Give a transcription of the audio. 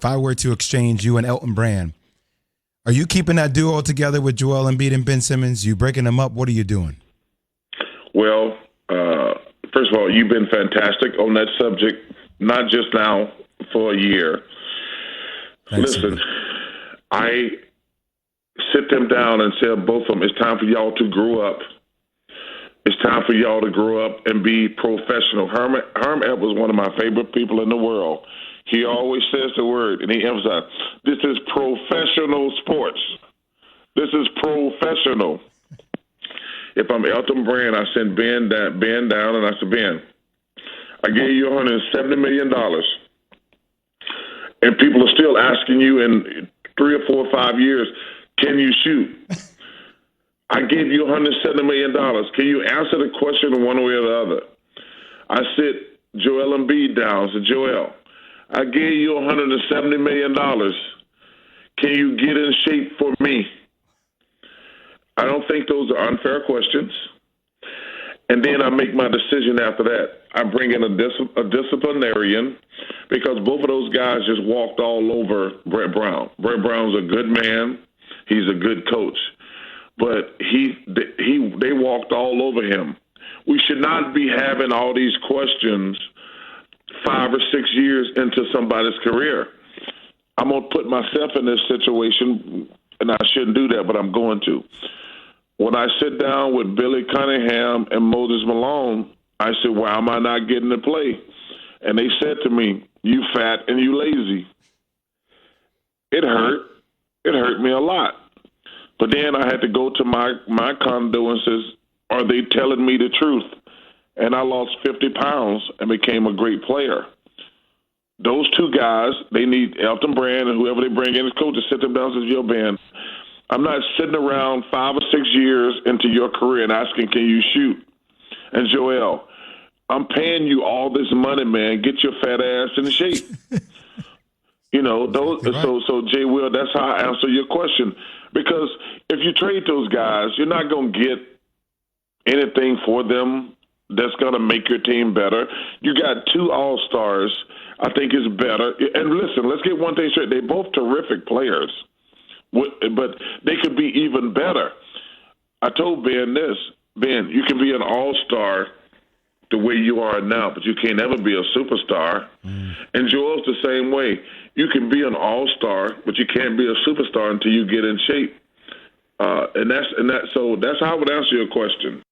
if I were to exchange you and Elton Brand, are you keeping that duo together with Joel Embiid and Ben Simmons? You breaking them up? What are you doing? Well, first of all, you've been fantastic on that subject, not just now, for a year. Thanks, Listen, Simmons. I sit them down and tell both of them, it's time for y'all to grow up. It's time for y'all to grow up and be professional. Herm Edwards was one of my favorite people in the world. He always says the word, and he emphasizes, this is professional sports. This is professional. If I'm Elton Brand, I send Ben down, and I said, Ben, I gave you $170 million, and people are still asking you in 3 or 4 or 5 years, can you shoot? I gave you $170 million. Can you answer the question one way or the other? I sit Joel Embiid down. I said, Joel, I gave you $170 million. Can you get in shape for me? I don't think those are unfair questions. And then I make my decision after that. I bring in a disciplinarian because both of those guys just walked all over Brett Brown. Brett Brown's a good man. He's a good coach. But they walked all over him. We should not be having all these questions 5 or 6 years into somebody's career. I'm going to put myself in this situation, and I shouldn't do that, but I'm going to. When I sit down with Billy Cunningham and Moses Malone, I said, why am I not getting to play? And they said to me, you fat and you lazy. It hurt. It hurt me a lot. But then I had to go to my condolences. Are they telling me the truth? And I lost 50 pounds and became a great player. Those two guys, they need Elton Brand and whoever they bring in as coach to sit them down and say, yo, Ben, I'm not sitting around 5 or 6 years into your career and asking, can you shoot? And Joel, I'm paying you all this money, man. Get your fat ass in shape. You know, those. Right. So Jay Will, that's how I answer your question. Because if you trade those guys, you're not going to get anything for them that's going to make your team better. You got 2 all-stars. I think it's better. And listen, let's get one thing straight. They're both terrific players, but they could be even better. I told Ben this. Ben, you can be an all-star the way you are now, but you can't ever be a superstar. And Joel's the same way. You can be an all-star, but you can't be a superstar until you get in shape. So that's how I would answer your question.